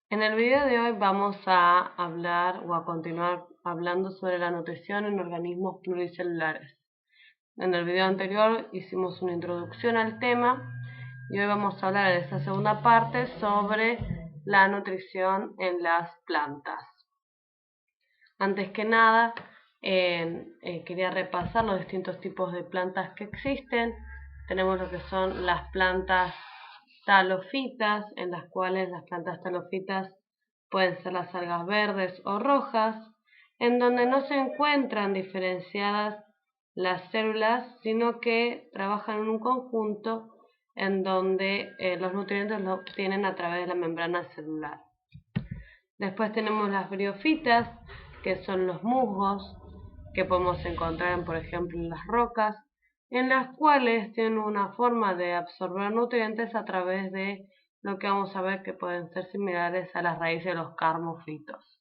En el video de hoy vamos a hablar o a continuar hablando sobre la nutrición en organismos pluricelulares. En el video anterior hicimos una introducción al tema y hoy vamos a hablar en esta segunda parte sobre la nutrición en las plantas. Antes que nada, quería repasar los distintos tipos de plantas que existen. Tenemos lo que son las plantas talofitas, en las cuales las plantas talofitas pueden ser las algas verdes o rojas, en donde no se encuentran diferenciadas las células, sino que trabajan en un conjunto en donde los nutrientes los obtienen a través de la membrana celular. Después tenemos las briofitas, que son los musgos que podemos encontrar, por ejemplo, en las rocas, en las cuales tienen una forma de absorber nutrientes a través de lo que vamos a ver que pueden ser similares a las raíces de los carmofitos.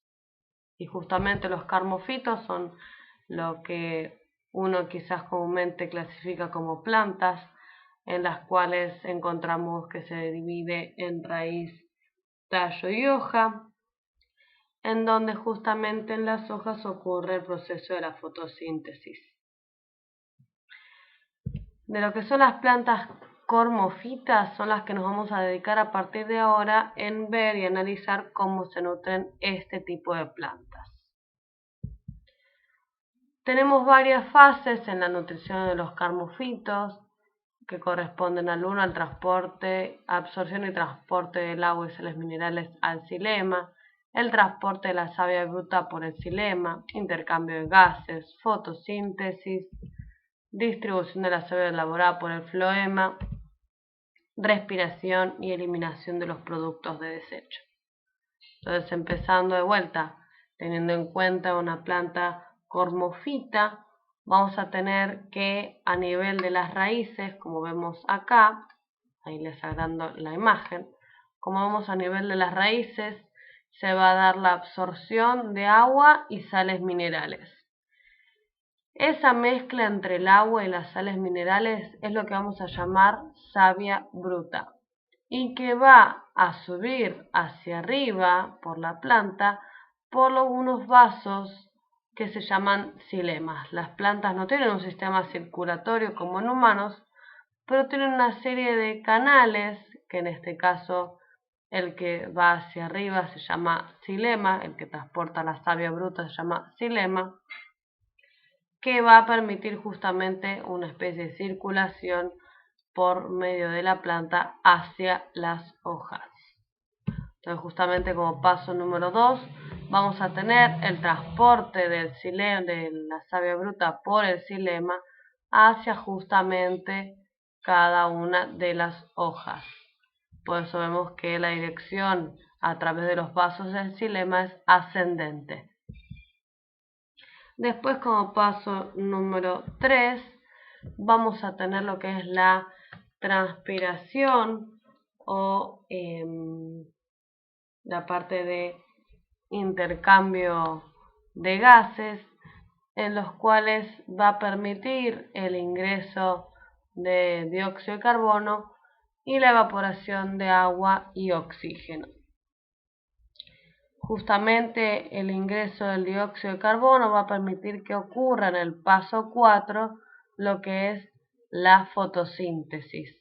Y justamente los carmofitos son lo que uno quizás comúnmente clasifica como plantas, en las cuales encontramos que se divide en raíz, tallo y hoja, en donde justamente en las hojas ocurre el proceso de la fotosíntesis. De lo que son las plantas cormofitas son las que nos vamos a dedicar a partir de ahora en ver y analizar cómo se nutren este tipo de plantas. Tenemos varias fases en la nutrición de los carmofitos que corresponden al transporte, absorción y transporte del agua y sales minerales al xilema, el transporte de la savia bruta por el xilema, intercambio de gases, fotosíntesis, distribución de la savia elaborada por el floema, respiración y eliminación de los productos de desecho. Entonces, empezando de vuelta, teniendo en cuenta una planta cormofita, vamos a tener que a nivel de las raíces, como vemos acá, ahí les agrando la imagen, como vemos a nivel de las raíces, se va a dar la absorción de agua y sales minerales. Esa mezcla entre el agua y las sales minerales es lo que vamos a llamar savia bruta y que va a subir hacia arriba por la planta por unos vasos que se llaman xilemas. Las plantas no tienen un sistema circulatorio como en humanos, pero tienen una serie de canales, que en este caso el que va hacia arriba se llama xilema, el que transporta la savia bruta se llama xilema, que va a permitir justamente una especie de circulación por medio de la planta hacia las hojas. Entonces, justamente como paso número 2, vamos a tener el transporte del xilema, de la savia bruta por el xilema hacia justamente cada una de las hojas. Por eso vemos que la dirección a través de los vasos del xilema es ascendente. Después, como paso número 3, vamos a tener lo que es la transpiración o la parte de intercambio de gases, en los cuales va a permitir el ingreso de dióxido de carbono y la evaporación de agua y oxígeno. Justamente el ingreso del dióxido de carbono va a permitir que ocurra en el paso 4 lo que es la fotosíntesis,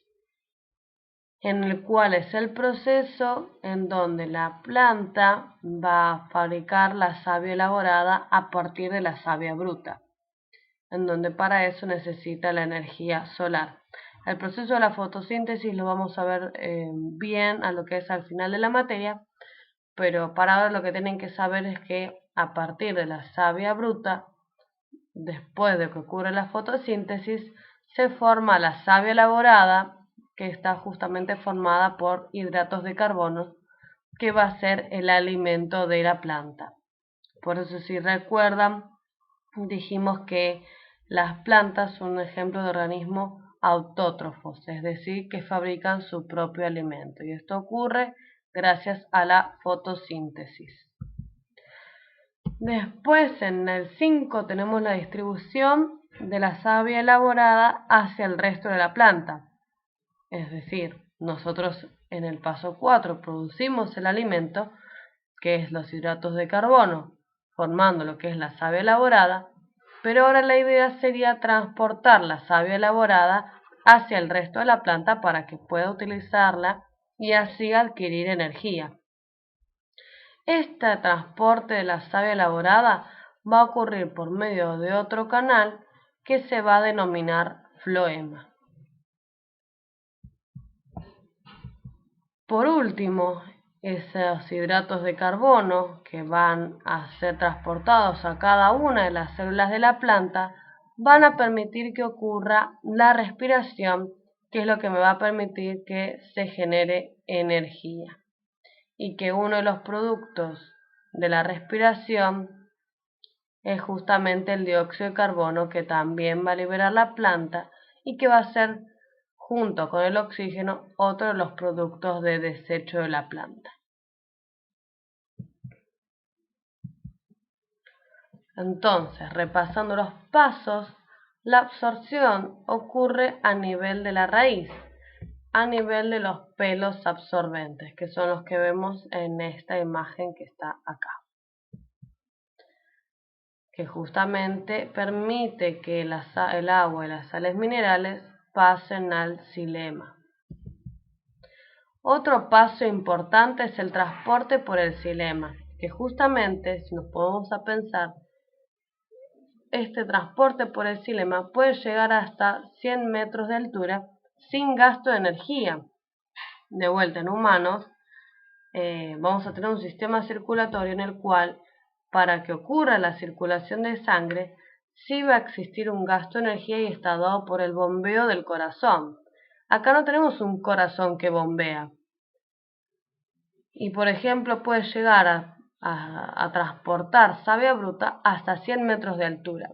en el cual es el proceso en donde la planta va a fabricar la savia elaborada a partir de la savia bruta, en donde para eso necesita la energía solar. El proceso de la fotosíntesis lo vamos a ver bien a lo que es al final de la materia, pero para ver lo que tienen que saber es que a partir de la savia bruta, después de que ocurre la fotosíntesis, se forma la savia elaborada, que está justamente formada por hidratos de carbono, que va a ser el alimento de la planta. Por eso, si recuerdan, dijimos que las plantas son un ejemplo de organismos autótrofos, es decir, que fabrican su propio alimento. Y esto ocurre gracias a la fotosíntesis. Después, en el 5, tenemos la distribución de la savia elaborada hacia el resto de la planta. Es decir, nosotros en el paso 4 producimos el alimento, que es los hidratos de carbono, formando lo que es la savia elaborada, pero ahora la idea sería transportar la savia elaborada hacia el resto de la planta para que pueda utilizarla y así adquirir energía. Este transporte de la savia elaborada va a ocurrir por medio de otro canal que se va a denominar floema. Por último, esos hidratos de carbono que van a ser transportados a cada una de las células de la planta van a permitir que ocurra la respiración, que es lo que me va a permitir que se genere energía y que uno de los productos de la respiración es justamente el dióxido de carbono, que también va a liberar la planta y que va a ser, junto con el oxígeno, otro de los productos de desecho de la planta. Entonces, repasando los pasos, la absorción ocurre a nivel de la raíz, a nivel de los pelos absorbentes, que son los que vemos en esta imagen que está acá, que justamente permite que el agua y las sales minerales pasen al xilema. Otro paso importante es el transporte por el xilema, que justamente, si nos ponemos a pensar, este transporte por el xilema puede llegar hasta 100 metros de altura sin gasto de energía. De vuelta, en humanos vamos a tener un sistema circulatorio en el cual, para que ocurra la circulación de sangre, sí va a existir un gasto de energía y está dado por el bombeo del corazón. Acá no tenemos un corazón que bombea. Y por ejemplo puede llegar a transportar savia bruta hasta 100 metros de altura.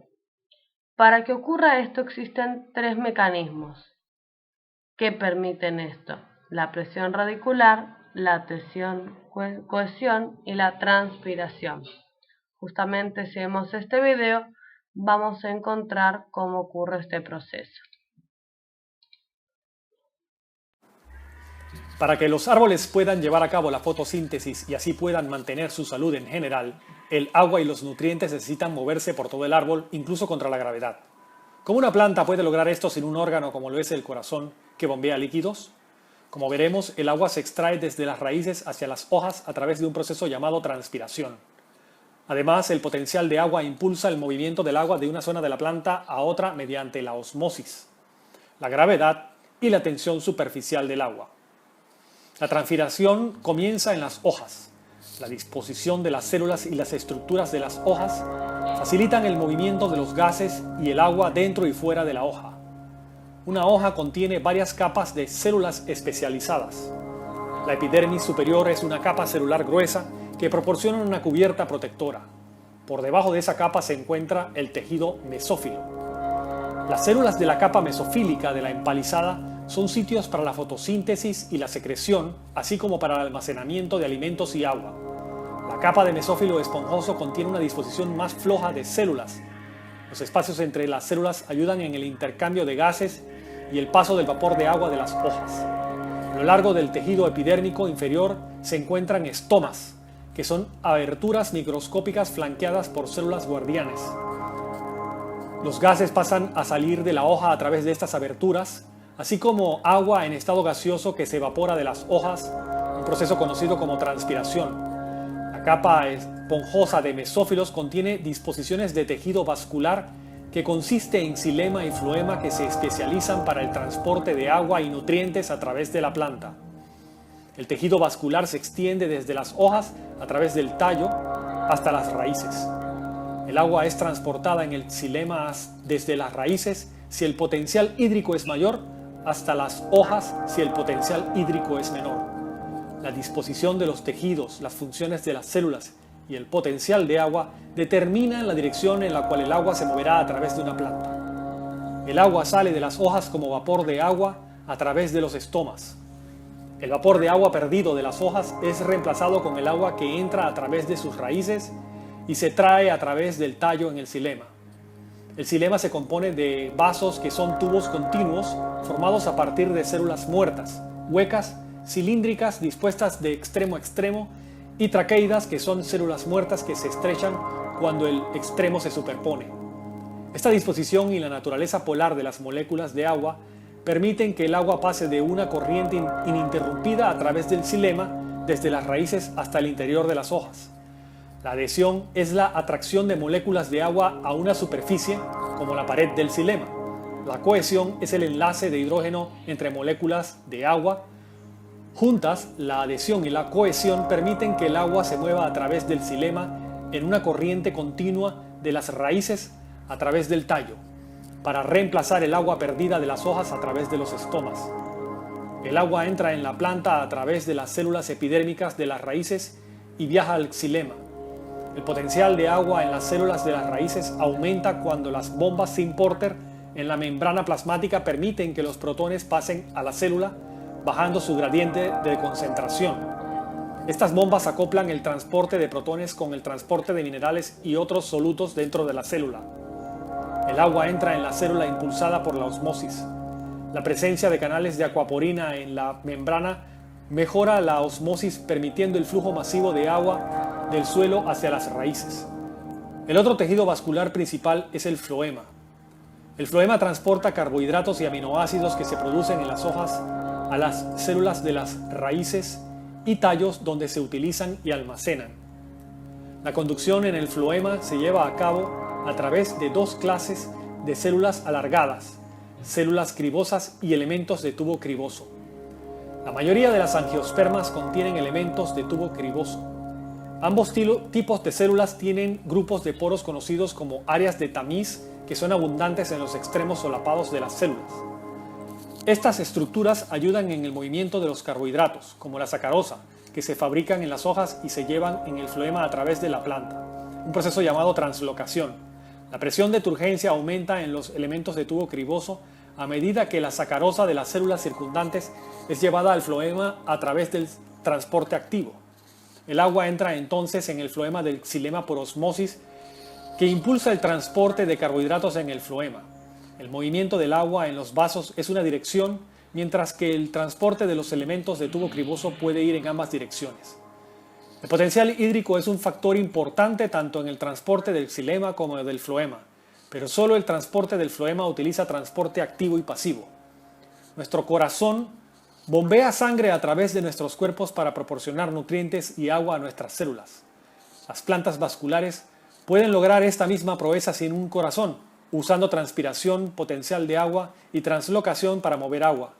Para que ocurra esto existen 3 mecanismos que permiten esto: la presión radicular, la tensión, cohesión y la transpiración. Justamente si vemos este video vamos a encontrar cómo ocurre este proceso. Para que los árboles puedan llevar a cabo la fotosíntesis y así puedan mantener su salud en general, el agua y los nutrientes necesitan moverse por todo el árbol, incluso contra la gravedad. ¿Cómo una planta puede lograr esto sin un órgano como lo es el corazón, que bombea líquidos? Como veremos, el agua se extrae desde las raíces hacia las hojas a través de un proceso llamado transpiración. Además, el potencial de agua impulsa el movimiento del agua de una zona de la planta a otra mediante la osmosis, la gravedad y la tensión superficial del agua. La transpiración comienza en las hojas. La disposición de las células y las estructuras de las hojas facilitan el movimiento de los gases y el agua dentro y fuera de la hoja. Una hoja contiene varias capas de células especializadas. La epidermis superior es una capa celular gruesa que proporciona una cubierta protectora. Por debajo de esa capa se encuentra el tejido mesófilo. Las células de la capa mesofílica de la empalizada son sitios para la fotosíntesis y la secreción, así como para el almacenamiento de alimentos y agua. La capa de mesófilo esponjoso contiene una disposición más floja de células. Los espacios entre las células ayudan en el intercambio de gases y el paso del vapor de agua de las hojas. A lo largo del tejido epidérmico inferior se encuentran estomas, que son aberturas microscópicas flanqueadas por células guardianes. Los gases pasan a salir de la hoja a través de estas aberturas, así como agua en estado gaseoso que se evapora de las hojas, un proceso conocido como transpiración. La capa esponjosa de mesófilos contiene disposiciones de tejido vascular que consiste en xilema y floema que se especializan para el transporte de agua y nutrientes a través de la planta. El tejido vascular se extiende desde las hojas a través del tallo hasta las raíces. El agua es transportada en el xilema desde las raíces si el potencial hídrico es mayor, hasta las hojas si el potencial hídrico es menor. La disposición de los tejidos, las funciones de las células y el potencial de agua determinan la dirección en la cual el agua se moverá a través de una planta. El agua sale de las hojas como vapor de agua a través de los estomas. El vapor de agua perdido de las hojas es reemplazado con el agua que entra a través de sus raíces y se trae a través del tallo en el xilema. El xilema se compone de vasos que son tubos continuos formados a partir de células muertas, huecas, cilíndricas, dispuestas de extremo a extremo y traqueidas, que son células muertas que se estrechan cuando el extremo se superpone. Esta disposición y la naturaleza polar de las moléculas de agua permiten que el agua pase de una corriente ininterrumpida a través del xilema desde las raíces hasta el interior de las hojas. La adhesión es la atracción de moléculas de agua a una superficie, como la pared del xilema. La cohesión es el enlace de hidrógeno entre moléculas de agua. Juntas, la adhesión y la cohesión permiten que el agua se mueva a través del xilema en una corriente continua de las raíces a través del tallo, para reemplazar el agua perdida de las hojas a través de los estomas. El agua entra en la planta a través de las células epidérmicas de las raíces y viaja al xilema. El potencial de agua en las células de las raíces aumenta cuando las bombas sin Porter en la membrana plasmática permiten que los protones pasen a la célula, bajando su gradiente de concentración. Estas bombas acoplan el transporte de protones con el transporte de minerales y otros solutos dentro de la célula. El agua entra en la célula impulsada por la osmosis. La presencia de canales de acuaporina en la membrana mejora la osmosis, permitiendo el flujo masivo de agua del suelo hacia las raíces. El otro tejido vascular principal es el floema. El floema transporta carbohidratos y aminoácidos que se producen en las hojas a las células de las raíces y tallos, donde se utilizan y almacenan. La conducción en el floema se lleva a cabo a través de dos clases de células alargadas, células cribosas y elementos de tubo criboso. La mayoría de las angiospermas contienen elementos de tubo criboso. Ambos tipos de células tienen grupos de poros conocidos como áreas de tamiz, que son abundantes en los extremos solapados de las células. Estas estructuras ayudan en el movimiento de los carbohidratos, como la sacarosa, que se fabrican en las hojas y se llevan en el floema a través de la planta, un proceso llamado translocación. La presión de turgencia aumenta en los elementos de tubo criboso a medida que la sacarosa de las células circundantes es llevada al floema a través del transporte activo. El agua entra entonces en el floema del xilema por osmosis, que impulsa el transporte de carbohidratos en el floema. El movimiento del agua en los vasos es una dirección, mientras que el transporte de los elementos de tubo criboso puede ir en ambas direcciones. El potencial hídrico es un factor importante tanto en el transporte del xilema como del floema, pero solo el transporte del floema utiliza transporte activo y pasivo. Nuestro corazón bombea sangre a través de nuestros cuerpos para proporcionar nutrientes y agua a nuestras células. Las plantas vasculares pueden lograr esta misma proeza sin un corazón, usando transpiración, potencial de agua y translocación para mover agua,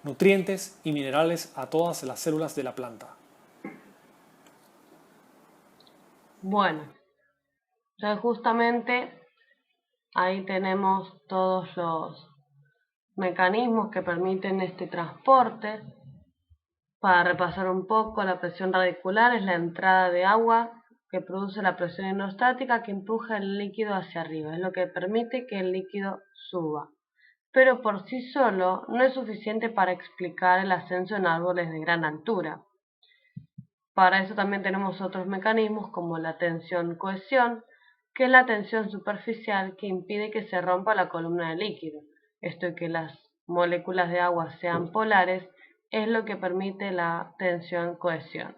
nutrientes y minerales a todas las células de la planta. Bueno, ya justamente ahí tenemos todos los mecanismos que permiten este transporte. Para repasar un poco, la presión radicular es la entrada de agua que produce la presión hidrostática que empuja el líquido hacia arriba, es lo que permite que el líquido suba. Pero por sí solo no es suficiente para explicar el ascenso en árboles de gran altura. Para eso también tenemos otros mecanismos como la tensión-cohesión, que es la tensión superficial que impide que se rompa la columna de líquido. Esto y que las moléculas de agua sean polares es lo que permite la tensión-cohesión,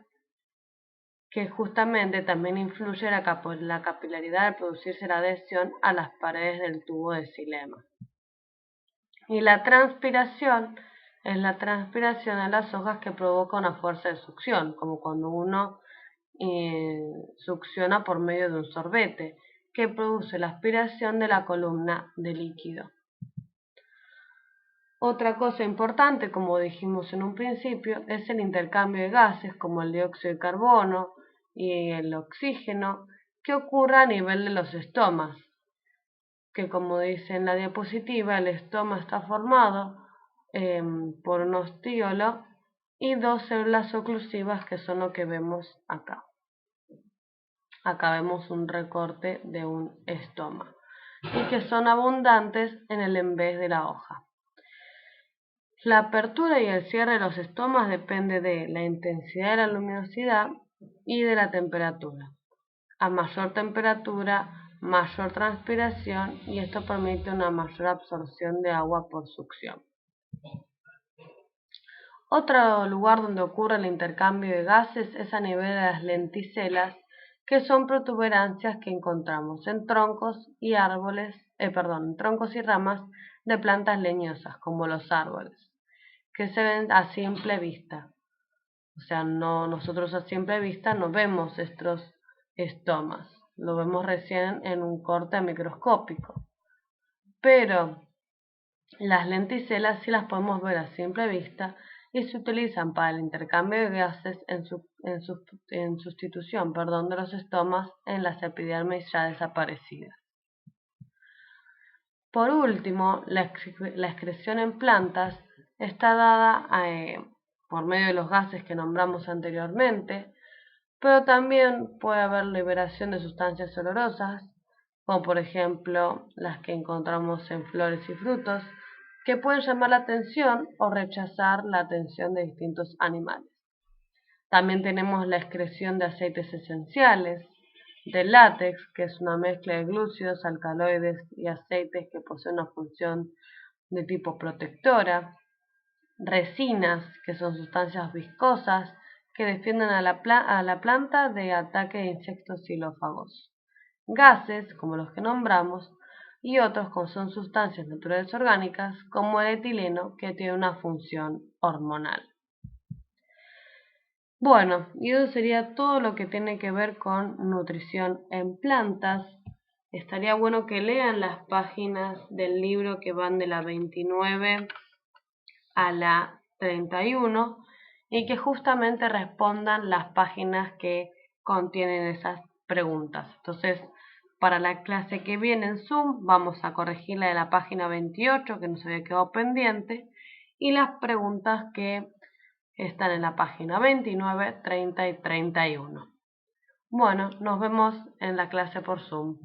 que justamente también influye en la capilaridad de producirse la adhesión a las paredes del tubo de xilema. Y la transpiración es la transpiración en las hojas que provoca una fuerza de succión, como cuando uno succiona por medio de un sorbete, que produce la aspiración de la columna de líquido. Otra cosa importante, como dijimos en un principio, es el intercambio de gases como el dióxido de carbono y el oxígeno que ocurre a nivel de los estomas, que como dice en la diapositiva, el estoma está formado por un ostiolo y dos células oclusivas, que son lo que vemos acá. Acá vemos un recorte de un estoma y que son abundantes en el envés de la hoja. La apertura y el cierre de los estomas depende de la intensidad de la luminosidad y de la temperatura. A mayor temperatura, mayor transpiración, y esto permite una mayor absorción de agua por succión. Otro lugar donde ocurre el intercambio de gases es a nivel de las lenticelas, que son protuberancias que encontramos en troncos y troncos y ramas de plantas leñosas, como los árboles, que se ven a simple vista. O sea, nosotros a simple vista no vemos estos estomas, lo vemos recién en un corte microscópico. Pero las lenticelas sí las podemos ver a simple vista y se utilizan para el intercambio de gases en sustitución de los estomas en las epidermis ya desaparecidas. Por último, la excreción en plantas está dada por medio de los gases que nombramos anteriormente, pero también puede haber liberación de sustancias olorosas, como por ejemplo las que encontramos en flores y frutos, que pueden llamar la atención o rechazar la atención de distintos animales. También tenemos la excreción de aceites esenciales, de látex, que es una mezcla de glúcidos, alcaloides y aceites que posee una función de tipo protectora, resinas, que son sustancias viscosas que defienden a la planta de ataque de insectos xilófagos, gases, como los que nombramos, y otros que son sustancias naturales orgánicas, como el etileno, que tiene una función hormonal. Bueno, y eso sería todo lo que tiene que ver con nutrición en plantas. Estaría bueno que lean las páginas del libro que van de la 29 a la 31 y que justamente respondan las páginas que contienen esas preguntas. Entonces, para la clase que viene en Zoom vamos a corregir la de la página 28 que nos había quedado pendiente y las preguntas que están en la página 29, 30 y 31. Bueno, nos vemos en la clase por Zoom.